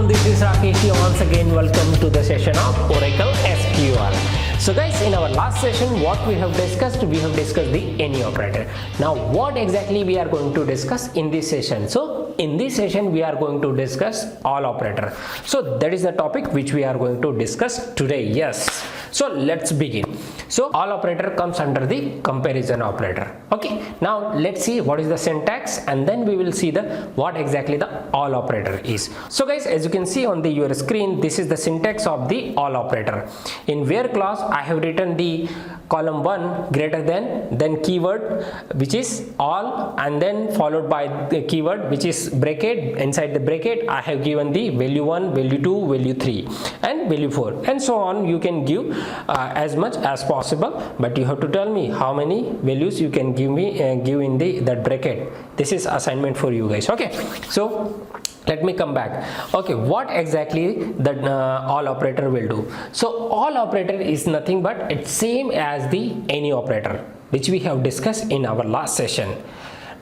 everyone, this is Rakesh. Once again, welcome to the session of Oracle SQL. So guys, in our last session, what we have discussed the any operator. Now what exactly we are going to discuss in this session? So in this session we are going to discuss all operator. So that is the topic which we are going to discuss today. Yes, so let's begin. So all operator comes under the comparison operator. Okay, now let's see what is the syntax, and then we will see the what exactly the all operator is. So guys, as you can see on your screen, this is the syntax of the all operator. In where clause I have written the column 1 greater than, then keyword which is all, and then followed by the keyword which is bracket. Inside the bracket I have given the value 1, value 2, value 3 and value 4 and so on. You can give as much as possible, but you have to tell me how many values you can give me give in that bracket. This is assignment for you guys. Okay, so let me come back. Okay, what exactly the all operator will do? So all operator is nothing but it's same as the any operator which we have discussed in our last session.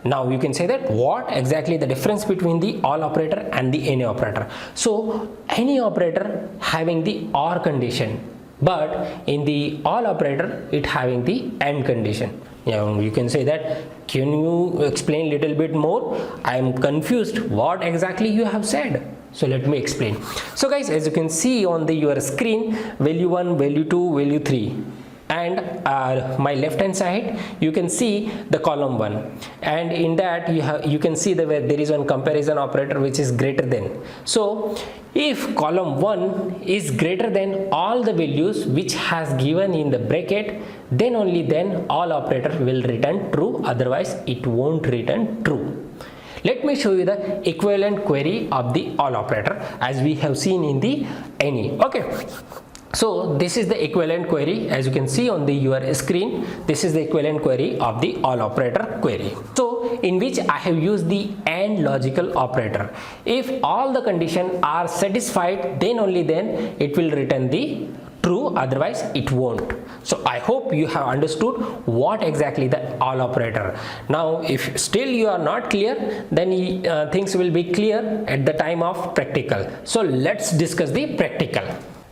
Now you can say that what exactly the difference between the all operator and the any operator. So any operator having the or condition, but in the all operator it having the and condition. You can say that, can you explain little bit more? I am confused what exactly you have said. So let me explain. So guys, as you can see on your screen, value 1, value 2, value 3, and my left hand side you can see the column 1, and in that you can see that there is one comparison operator which is greater than. So if column 1 is greater than all the values which has given in the bracket, then only then all operator will return true, otherwise it won't return true. Let me show you the equivalent query of the all operator as we have seen in the any. Okay, so this is the equivalent query. As you can see on your screen, this is the equivalent query of the all operator query. So in which I have used the AND logical operator. If all the conditions are satisfied, then only then it will return the true, otherwise it won't. So I hope you have understood what exactly the all operator. Now if still you are not clear, then things will be clear at the time of practical. So let's discuss the practical.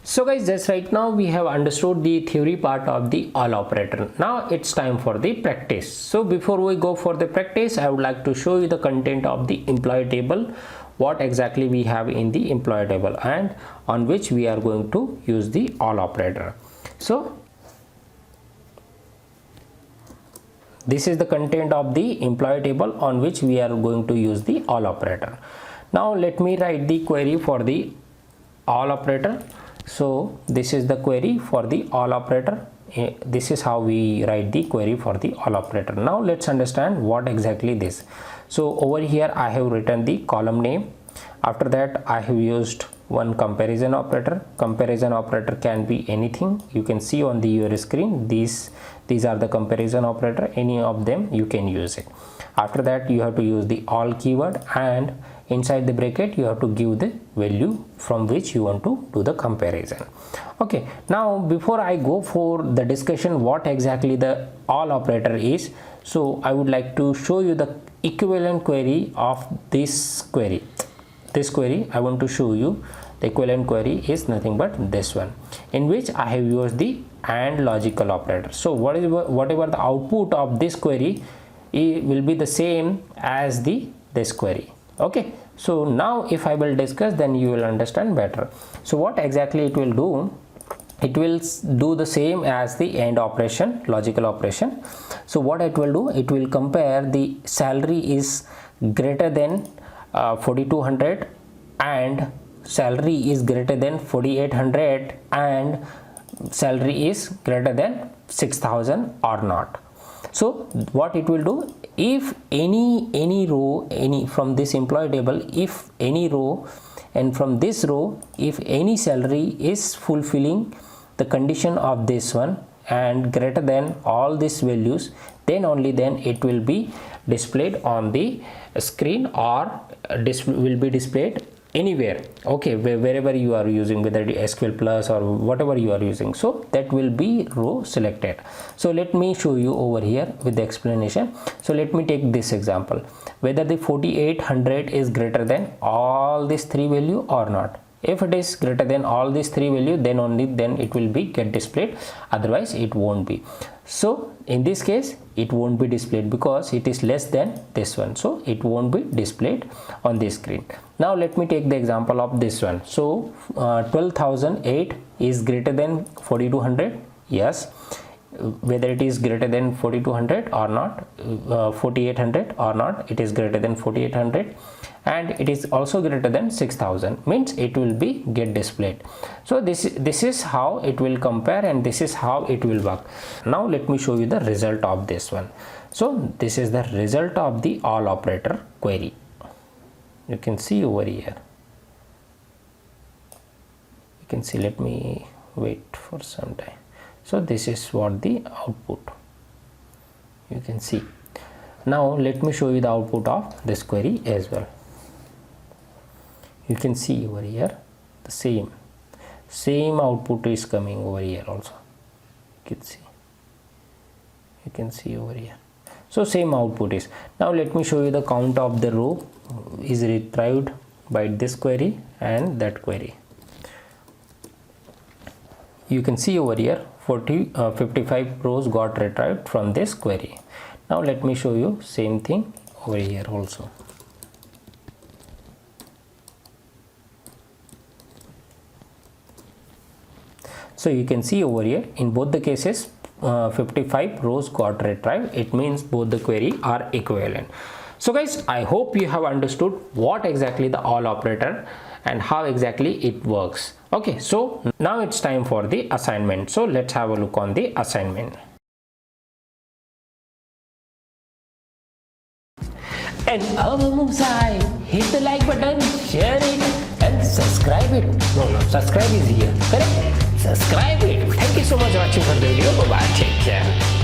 So guys, just right now we have understood the theory part of the all operator. Now it's time for the practice. So before we go for the practice, I would like to show you the content of the employee table, what exactly we have in the employee table and on which we are going to use the all operator. So this is the content of the employee table on which we are going to use the all operator. Now let me write the query for the all operator. So this is the query for the all operator. This is how we write the query for the all operator. Now let's understand what exactly this. So over here I have written the column name. After that I have used one comparison operator. Comparison operator can be anything. You can see on your screen, these are the comparison operator. Any of them you can use it. After that you have to use the all keyword, and inside the bracket you have to give the value from which you want to do the comparison. Okay, now before I go for the discussion what exactly the all operator is, so I would like to show you the equivalent query of this query. This query I want to show you. The equivalent query is nothing but this one, in which I have used the AND logical operator. So whatever the output of this query, it will be the same as this query. Okay, so now if I will discuss, then you will understand better. So what exactly it will do, it will do the same as the AND operation, logical operation. So what it will do, it will compare the salary is greater than 4200 and salary is greater than 4800 and salary is greater than 6000 or not. So what it will do, if any row, from this employee table, if any row, and from this row if any salary is fulfilling the condition of this one and greater than all these values, then only then it will be displayed on the screen or will be displayed anywhere, okay, wherever you are using, whether it is SQL plus or whatever you are using, so that will be row selected. So let me show you over here with the explanation. So let me take this example, whether the 4800 is greater than all these three value or not. If it is greater than all these three value, then only then it will be get displayed, otherwise it won't be. So in this case it won't be displayed because it is less than this one, so it won't be displayed on this screen. Now let me take the example of this one. So 12,008 is greater than 4200, yes, whether it is greater than 4200 or not, 4800 or not, it is greater than 4800, and it is also greater than 6000, means it will be get displayed. So this is how it will compare, and this is how it will work. Now let me show you the result of this one. So this is the result of the all operator query. You can see over here, you can see, let me wait for some time. So this is what the output, you can see. Now let me show you the output of this query as well. You can see over here the same output is coming over here also. You can see over here. So same output is. Now let me show you the count of the row is retrieved by this query and that query. You can see over here 55 rows got retrieved from this query. Now let me show you same thing over here also. So you can see over here in both the cases 55 rows got retrieved. It means both the query are equivalent. So guys, I hope you have understood what exactly the all operator and how exactly it works. Okay, so now it's time for the assignment. So let's have a look on the assignment. And hit the like button, share it and subscribe it. No, subscribe is here, correct? Subscribe it. Thank you so much for watching for the video. Bye bye, take care.